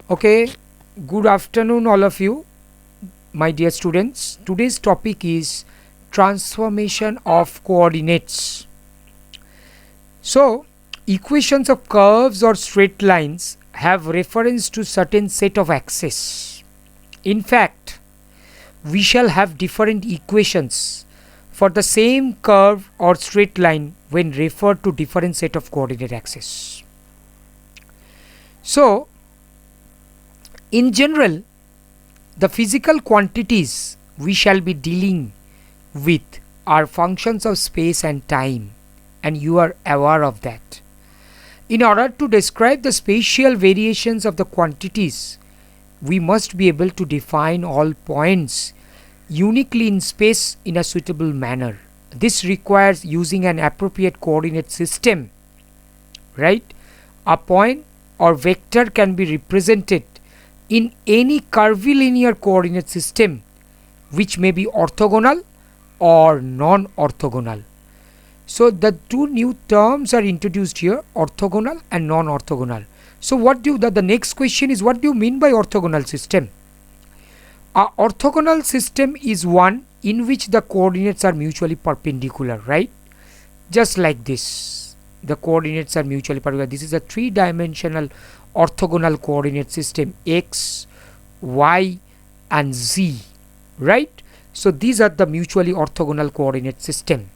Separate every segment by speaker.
Speaker 1: Okay, good afternoon, all of you, my dear students. Today's topic is transformation of coordinates. So, equations of curves or straight lines have reference to certain set of axes. In fact, we shall have different equations for the same curve or straight line when referred to different set of coordinate axes. So, in general, the physical quantities we shall be dealing with are functions of space and time, and you are aware of that. In order to describe the spatial variations of the quantities, we must be able to define all points uniquely in space in a suitable manner. This requires using an appropriate coordinate system, right? A point or vector can be represented in any curvilinear coordinate system which may be orthogonal or non-orthogonal. So the two new terms are introduced here, orthogonal and non-orthogonal. So the next question is, what do you mean by orthogonal system? A orthogonal system is one in which the coordinates are mutually perpendicular, right? Just like this, the coordinates are mutually perpendicular. This is a three-dimensional orthogonal coordinate system, x, y and z, right? So these are the mutually orthogonal coordinate system.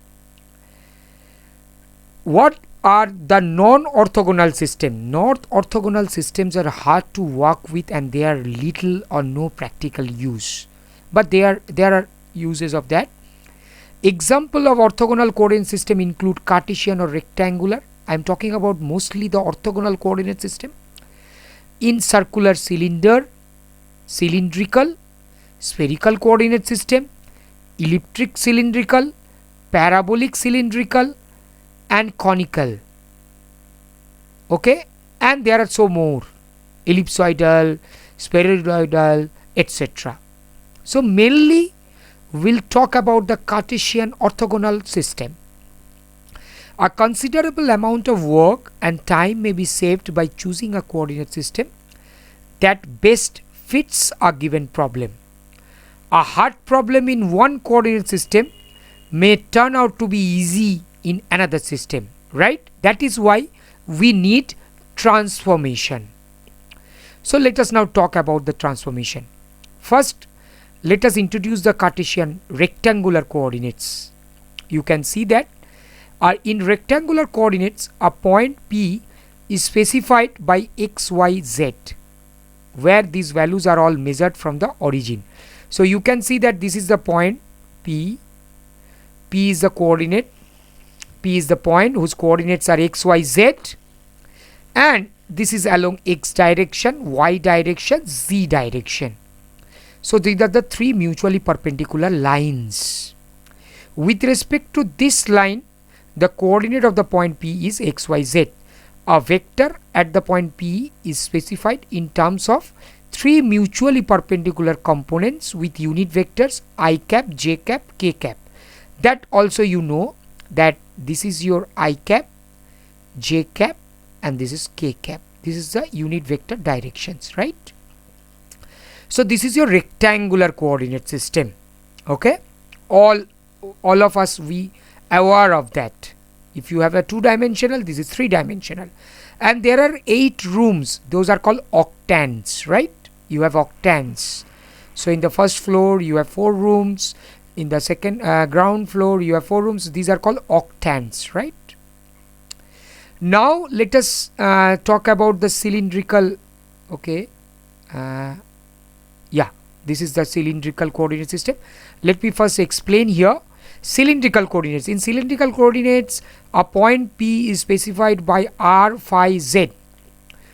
Speaker 1: What are the non-orthogonal system? Non-orthogonal systems are hard to work with and they are little or no practical use, but there are uses of that. Example of orthogonal coordinate system include Cartesian or rectangular. I am talking about mostly the orthogonal coordinate system. In circular cylinder, cylindrical, spherical coordinate system, elliptic cylindrical, parabolic cylindrical and conical. Okay, and there are so more, ellipsoidal, spheroidal, etc. So mainly we'll talk about the Cartesian orthogonal system. A considerable amount of work and time may be saved by choosing a coordinate system that best fits a given problem. A hard problem in one coordinate system may turn out to be easy in another system, right? That is why we need transformation. So let us now talk about the transformation. First, let us introduce the Cartesian rectangular coordinates. You can see that in rectangular coordinates, a point P is specified by x, y, z, where these values are all measured from the origin. So you can see that this is the point P. P is the coordinate. P is the point whose coordinates are x, y, z, and this is along x direction, y direction, z direction. So these are the three mutually perpendicular lines. With respect to this line, the coordinate of the point P is x, y, z. A vector at the point P is specified in terms of three mutually perpendicular components with unit vectors I cap, j cap, k cap. That also you know that this is your I cap, j cap and this is k cap. This is the unit vector directions, right? So this is your rectangular coordinate system. Okay, all of us we aware of that. If you have a two-dimensional, this is three-dimensional, and there are 8 rooms. Those are called octants, right? You have octants. So in the first floor you have 4 rooms. In the second ground floor you have 4 rooms. These are called octants, right? Now let us talk about the cylindrical. Okay, yeah, this is the cylindrical coordinate system. Let me first explain here. Cylindrical coordinates. In cylindrical coordinates, a point P is specified by r, phi, z.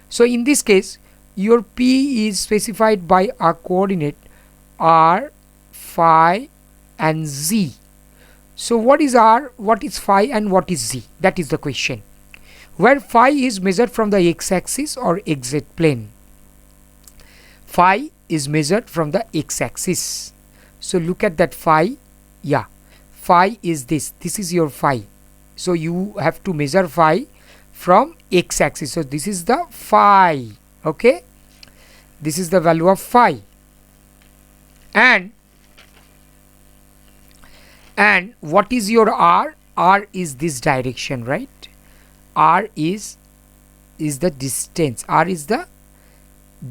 Speaker 1: So in this case, your P is specified by a coordinate r, phi and z. So what is r, what is phi and what is z? That is the question. Where phi is measured from the x-axis or xz plane. Phi is measured from the x-axis. So look at that phi. Yeah, phi is this. This is your phi. So you have to measure phi from x-axis. So this is the phi. Okay. this is the value of phi, and what is your r? R is this direction, right? R is the distance. R is the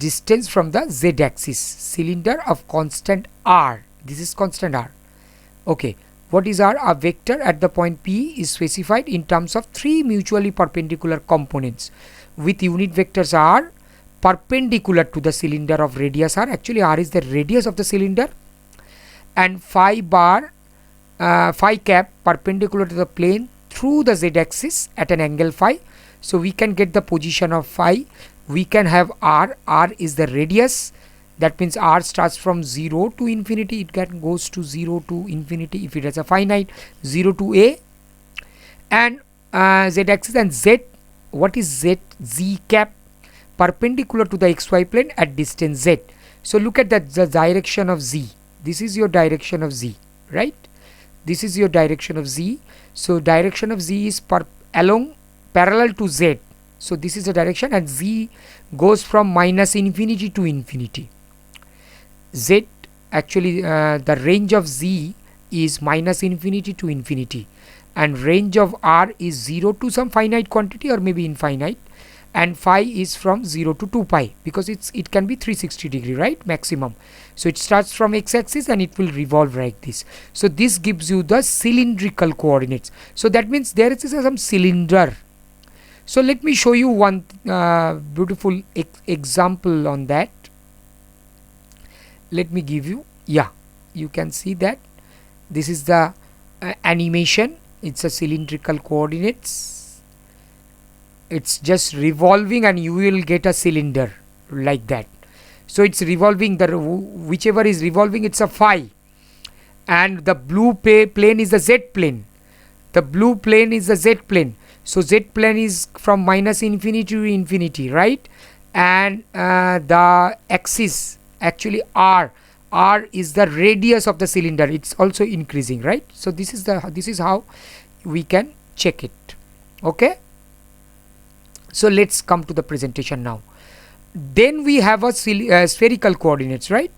Speaker 1: distance from the z axis. Cylinder of constant r, this is constant r. Okay, what is r? A vector at the point P is specified in terms of three mutually perpendicular components with unit vectors r perpendicular to the cylinder of radius r. Actually r is the radius of the cylinder, and phi cap perpendicular to the plane through the z axis at an angle phi. So we can get the position of phi. We can have r. R is the radius. That means r starts from 0 to infinity. It goes to 0 to infinity if it has a finite, 0 to a, and z axis, and z. What is z? Z cap perpendicular to the xy plane at distance z. So look at that, the direction of z. This is your direction of z, right? This is your direction of z. So direction of z is parallel to z. So this is the direction, and z goes from minus infinity to infinity. Z actually the range of z is minus infinity to infinity, and range of r is 0 to some finite quantity or maybe infinite, and phi is from 0 to 2 pi, because it can be 360 degree, right, maximum. So it starts from x-axis and it will revolve like this. So this gives you the cylindrical coordinates. So that means there is some cylinder. So let me show you one beautiful example on that. Let me give you, yeah, you can see that this is the animation. It's a cylindrical coordinates. It's just revolving and you will get a cylinder like that. So it's revolving, the whichever is revolving, it's a phi, and the blue plane is the z plane. The blue plane is the z plane. So z plane is from minus infinity to infinity, right? And the axis, actually r is the radius of the cylinder. It's also increasing, right? So this is how we can check it. Okay, so let's come to the presentation now. Then we have a spherical coordinates, right?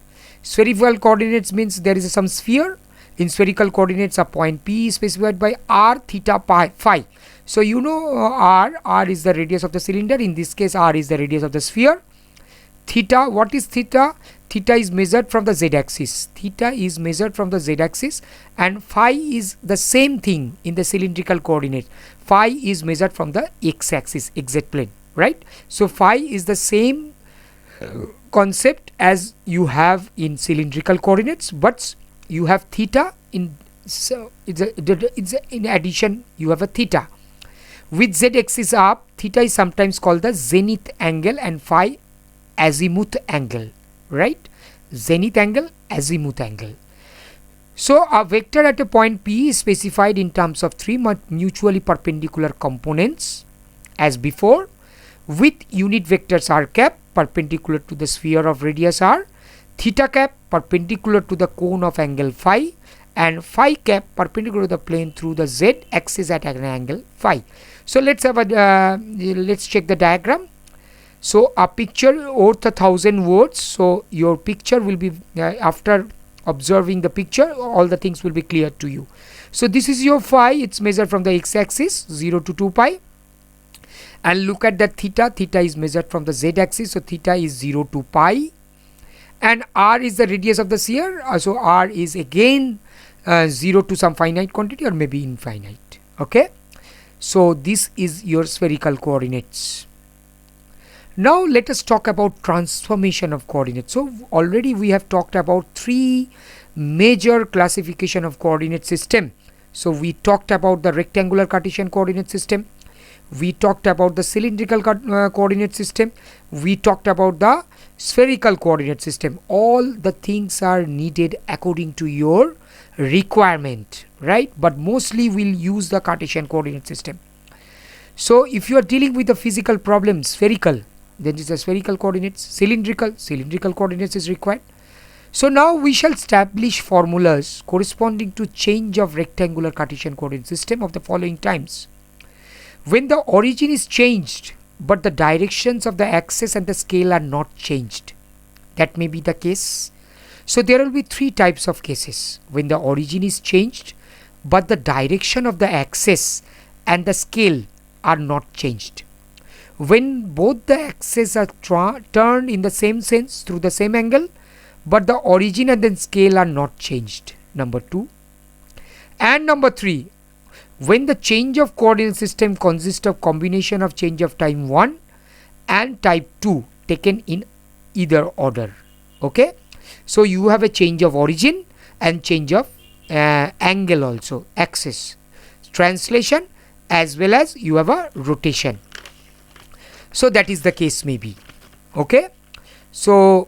Speaker 1: Spherical coordinates means there is some sphere. In spherical coordinates, a point P is specified by r, theta, phi. So you know r is the radius of the cylinder. In this case, r is the radius of the sphere. Theta, what is theta? Theta is measured from the z-axis. Theta is measured from the z-axis, and phi is the same thing in the cylindrical coordinate. Phi is measured from the x-axis, xz plane, right? So phi is the same concept as you have in cylindrical coordinates, but you have theta in, so it's in addition you have a theta. With z-axis up, theta is sometimes called the zenith angle and phi azimuth angle, right? Zenith angle, azimuth angle. So a vector at a point P is specified in terms of three mutually perpendicular components as before, with unit vectors r cap perpendicular to the sphere of radius r, theta cap perpendicular to the cone of angle phi, and phi cap perpendicular to the plane through the z axis at an angle phi. So let's have a let's check the diagram. So a picture worth 1,000 words. So your picture will be after observing the picture, all the things will be clear to you. So this is your phi. It's measured from the x-axis 0 to 2 pi, and look at the theta. Theta is measured from the z-axis, so theta is 0 to pi, and r is the radius of the sphere. So r is again 0 to some finite quantity or maybe infinite. Okay, so this is your spherical coordinates. Now let us talk about transformation of coordinates. So already we have talked about three major classification of coordinate system. So we talked about the rectangular Cartesian coordinate system, we talked about the cylindrical coordinate system, we talked about the spherical coordinate system. All the things are needed according to your requirement, right? But mostly we'll use the Cartesian coordinate system. So if you are dealing with the physical problem, spherical, then it's the spherical coordinates. Cylindrical coordinates is required. So now we shall establish formulas corresponding to change of rectangular Cartesian coordinate system of the following times. When the origin is changed but the directions of the axis and the scale are not changed. That may be the case. So there will be three types of cases: when the origin is changed but the direction of the axis and the scale are not changed; when both the axes are turned in the same sense through the same angle but the origin and the scale are not changed, number 2. And number 3, when the change of coordinate system consists of combination of change of time 1 and type 2 taken in either order. Okay, so you have a change of origin and change of angle also, axis, translation, as well as you have a rotation. So that is the case maybe. Okay, so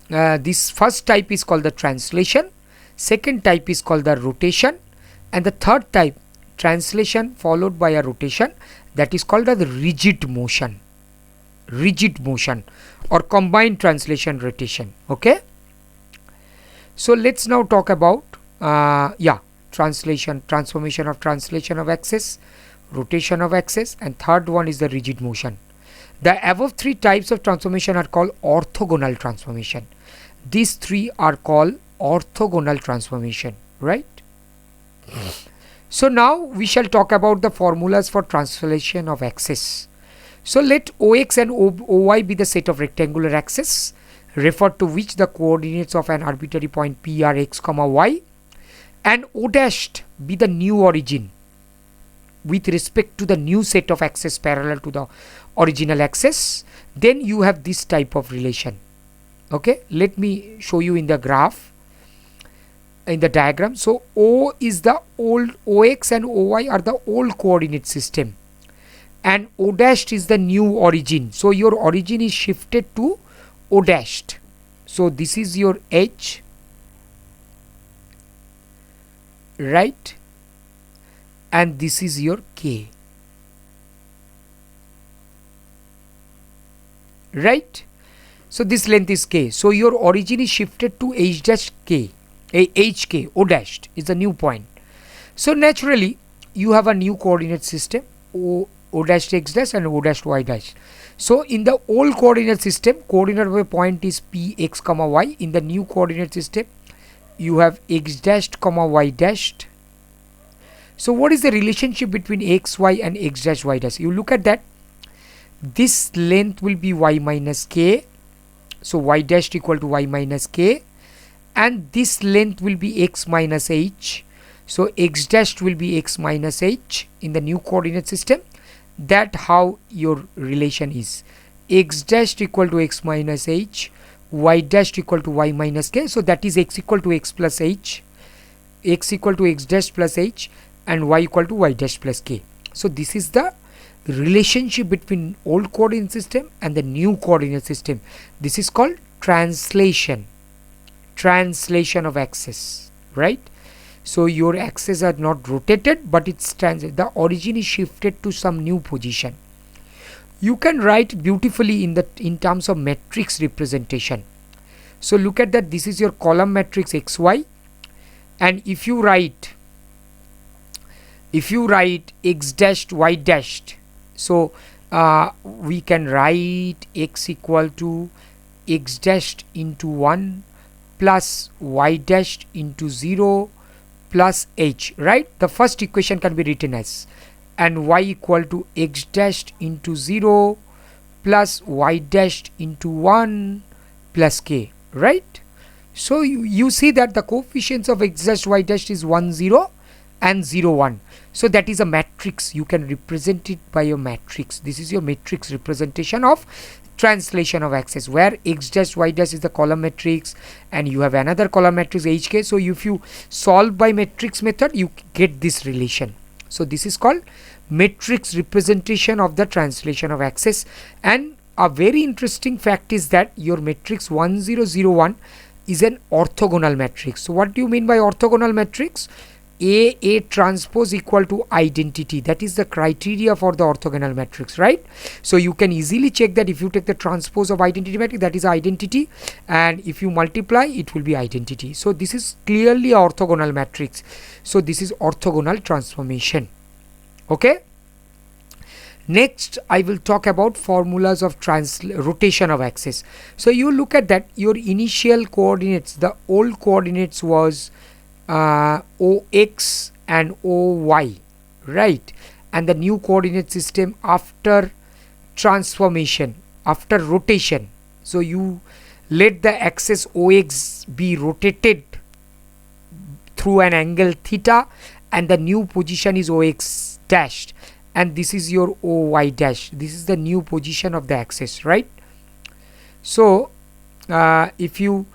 Speaker 1: this first type is called the translation, second type is called the rotation, and the third type, translation followed by a rotation, that is called the rigid motion or combined translation rotation. Okay, so let's now talk about translation, transformation of translation of axis, rotation of axis, and third one is the rigid motion. The above three types of transformation are called orthogonal transformation. These three are called orthogonal transformation, right? So now we shall talk about the formulas for translation of axis. So let OX and OY be the set of rectangular axes referred to which the coordinates of an arbitrary point P are x, y, and O dashed be the new origin with respect to the new set of axes parallel to the original axis. Then you have this type of relation. Okay, let me show you in the graph, in the diagram. So O is the old, OX and OY are the old coordinate system, and O dashed is the new origin. So your origin is shifted to O dashed. So this is your H, right, and this is your K, right. So this length is K. So your origin is shifted to H dash K, HK, O dashed is the new point. So naturally you have a new coordinate system, O dash X dash and O dash Y dash. So in the old coordinate system, coordinate of a point is P x, y. In the new coordinate system, you have X dashed, Y dashed. So what is the relationship between X, Y and X dash, Y dash? You look at that. This length will be Y minus K. So Y dashed equal to Y minus K. And this length will be X minus H. So X dashed will be X minus H in the new coordinate system. That how your relation is. X dashed equal to X minus H. Y dashed equal to Y minus K. So that is X equal to X plus H. X equal to X dash plus H. And Y equal to Y dash plus K. So this is the relationship between old coordinate system and the new coordinate system. This is called translation of axis, right? So your axes are not rotated, but it's the origin is shifted to some new position. You can write beautifully in terms of matrix representation. So look at that. This is your column matrix XY, and if you write X dashed, Y dashed, so we can write X equal to X dashed into 1 plus Y dashed into 0 plus H, right? The first equation can be written as, and Y equal to X dashed into 0 plus Y dashed into 1 plus K, right? So you see that the coefficients of X dash, Y dash is 1 0 and 0 1. So that is a matrix. You can represent it by your matrix. This is your matrix representation of translation of axis, where X dash, Y dash is the column matrix and you have another column matrix HK. So if you solve by matrix method, you get this relation. So this is called matrix representation of the translation of axis. And a very interesting fact is that your matrix 1 0 0 1 is an orthogonal matrix. So what do you mean by orthogonal matrix? A transpose equal to identity. That is the criteria for the orthogonal matrix, right? So you can easily check that if you take the transpose of identity matrix, that is identity, and if you multiply, it will be identity. So this is clearly a orthogonal matrix. So this is orthogonal transformation. Okay. Next, I will talk about formulas of rotation of axis. So you look at that, your initial coordinates, the old coordinates was OX and OY, right? And the new coordinate system after transformation, after rotation. So you let the axis OX be rotated through an angle theta, and the new position is OX dashed, and this is your OY dash. This is the new position of the axis, right? So if you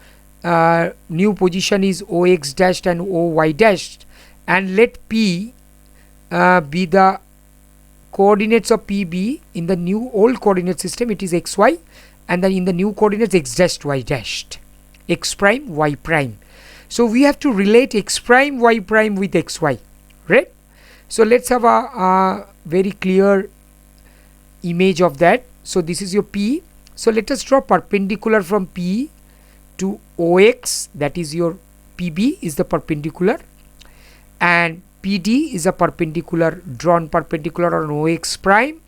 Speaker 1: new position is OX dashed and OY dashed, and let P be the coordinates of P be in the new old coordinate system, it is XY, and then in the new coordinates X dashed Y dashed, X prime Y prime. So we have to relate X prime Y prime with XY, right? So let's have a very clear image of that. So this is your P. So let us draw perpendicular from P to OX, that is your PB is the perpendicular, and PD is a perpendicular, drawn perpendicular on OX prime.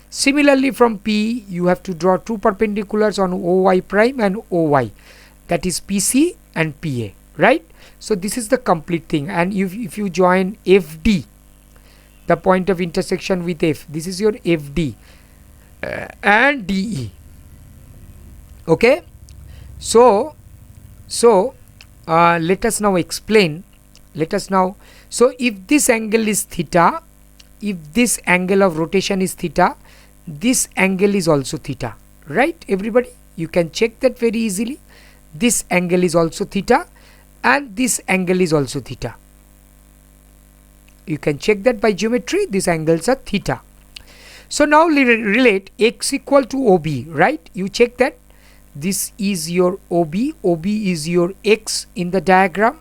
Speaker 1: Similarly from P you have to draw two perpendiculars on OY prime and OY, that is PC and PA, right? So this is the complete thing. And if you join FD, the point of intersection with F, this is your FD and DE, okay? So let us now explain. So if this angle is theta, if this angle of rotation is theta, this angle is also theta, right? Everybody, you can check that very easily. This angle is also theta and this angle is also theta. You can check that by geometry. These angles are theta. So now relate x equal to OB, right? You check that this is your OB. OB is your x in the diagram,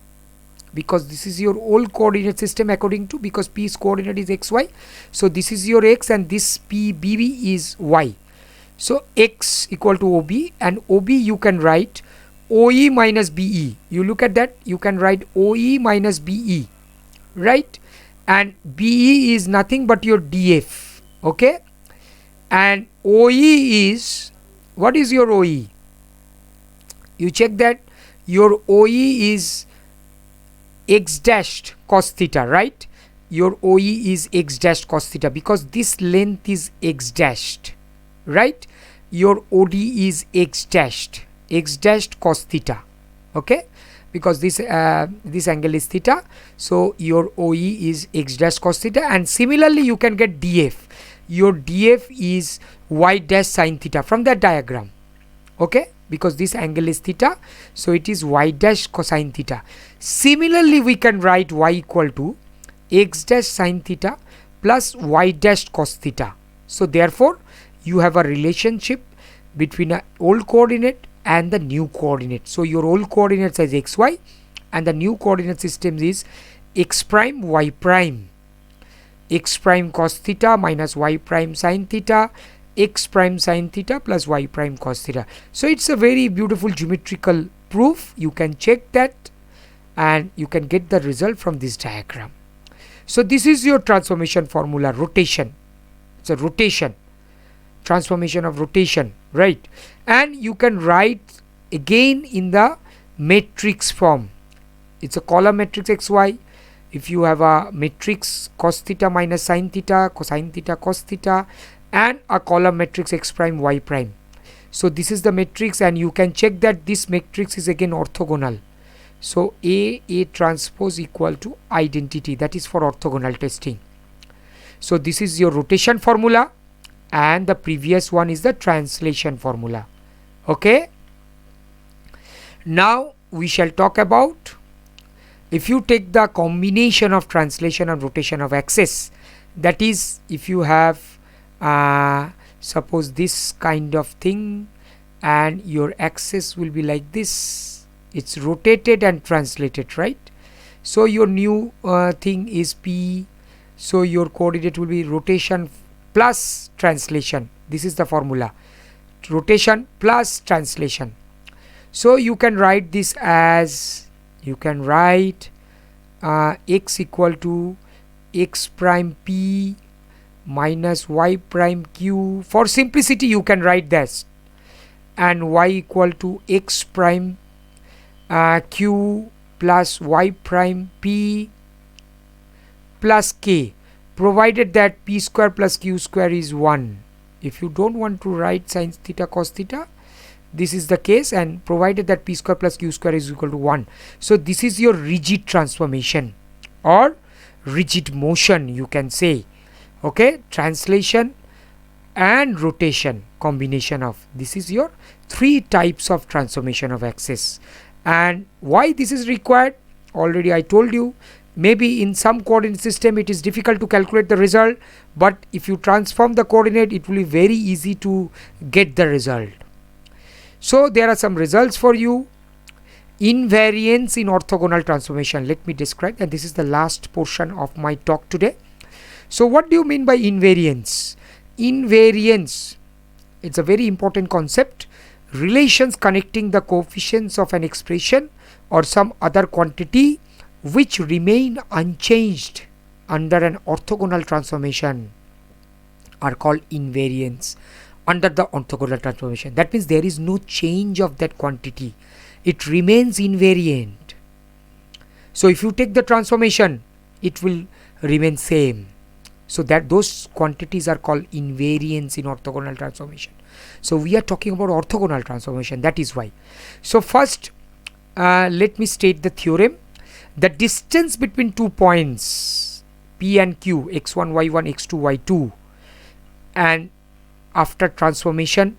Speaker 1: because this is your old coordinate system according to, because P's coordinate is xy. So this is your x and this PBB is y. So x equal to OB, and OB you can write OE minus BE. You look at that, you can write OE minus BE, right? And BE is nothing but your DF, okay? And OE is, what is your OE? You check that your OE is x dashed cos theta, right? Your OE is x dashed cos theta because this length is x dashed, right? Your OD is x dashed cos theta, okay? Because this angle is theta, so your OE is x dash cos theta. And similarly you can get DF. Your DF is y dash sin theta from that diagram, okay? Because this angle is theta, so it is y dash cosine theta. Similarly we can write y equal to x dash sin theta plus y dash cos theta. So therefore you have a relationship between an old coordinate and the new coordinate. So your old coordinates is xy and the new coordinate system is x prime y prime. X prime cos theta minus y prime sin theta, x prime sin theta plus y prime cos theta. So it's a very beautiful geometrical proof. You can check that and you can get the result from this diagram. So this is your transformation formula, rotation. It's a rotation, transformation of rotation, right? And you can write again in the matrix form. It's a column matrix xy. If you have a matrix cos theta minus sin theta, cosine theta, cos theta, and a column matrix x prime y prime. So this is the matrix, and you can check that this matrix is again orthogonal. So A transpose equal to identity, that is for orthogonal testing. So this is your rotation formula, and the previous one is the translation formula, okay? Now we shall talk about, if you take the combination of translation and rotation of axis, that is if you have suppose this kind of thing and your axis will be like this, it's rotated and translated, right? So your new thing is P, so your coordinate will be rotation plus translation. This is the formula, rotation plus translation. So you can write this as, you can write x equal to x prime P minus y prime q. For simplicity you can write this, and y equal to x prime q plus y prime p plus k, provided that p square plus q square is 1. If you don't want to write sin theta cos theta, this is the case, and provided that p square plus q square is equal to 1. So this is your rigid transformation or rigid motion, you can say. Okay, translation and rotation combination of, this is your 3 types of transformation of axis. And why this is required, already I told you. Maybe in some coordinate system it is difficult to calculate the result, but if you transform the coordinate it will be very easy to get the result. So there are some results for you. Invariance in orthogonal transformation, let me describe, and this is the last portion of my talk today. So what do you mean by invariance? Invariance, it's a very important concept. Relations connecting the coefficients of an expression or some other quantity which remain unchanged under an orthogonal transformation are called invariance under the orthogonal transformation. That means there is no change of that quantity, it remains invariant. So if you take the transformation, it will remain same. So that those quantities are called invariance in orthogonal transformation. So we are talking about orthogonal transformation, that is why. So first let me state the theorem. The distance between 2 points P and Q, x1 y1 x2 y2, and after transformation,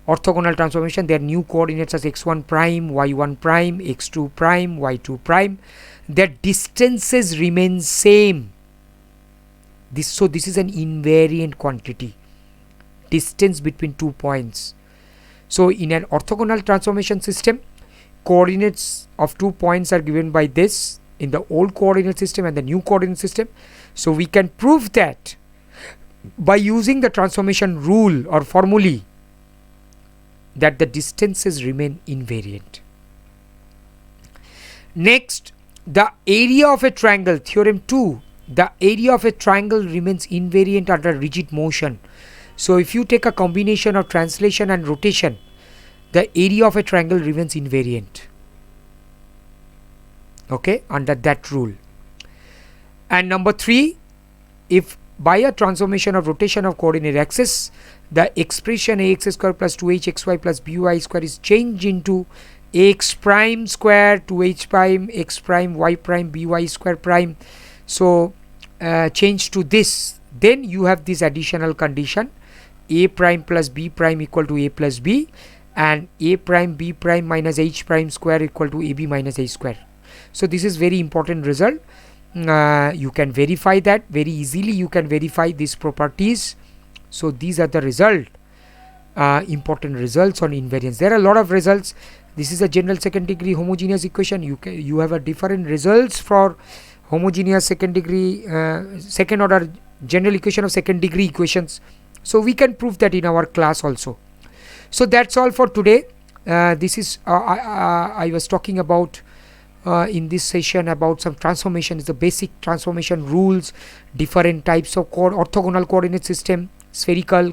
Speaker 1: orthogonal transformation, their new coordinates as x1 prime, y1 prime, x2 prime, y2 prime, their distances remain same. So this is an invariant quantity, distance between 2 points. So in an orthogonal transformation system, coordinates of 2 points are given by this in the old coordinate system and the new coordinate system. So we can prove that by using the transformation rule or formulae, that the distances remain invariant. Next, the area of a triangle, theorem 2, the area of a triangle remains invariant under rigid motion. So if you take a combination of translation and rotation, the area of a triangle remains invariant, okay, under that rule. And number 3, if by a transformation of rotation of coordinate axis, the expression ax square plus 2hxy plus by square is changed into ax prime square 2h prime x prime y prime by square prime. So change to this, then you have this additional condition, a prime plus b prime equal to a plus b, and a prime b prime minus h prime square equal to ab minus h square. So this is very important result. You can verify that very easily, you can verify these properties. So these are the result, important results on invariance. There are a lot of results. This is a general second degree homogeneous equation. You have a different results for homogeneous second degree second order general equation of second degree equations. So we can prove that in our class also. So that's all for today. This is I was talking about in this session about some transformations, the basic transformation rules, different types of orthogonal coordinate system, spherical,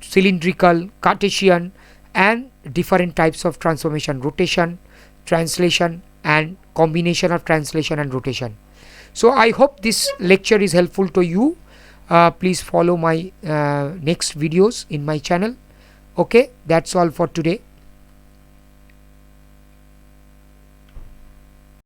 Speaker 1: cylindrical, Cartesian, and different types of transformation, rotation, translation, and combination of translation and rotation. So I hope this lecture is helpful to you. Please follow my next videos in my channel. Okay, that's all for today.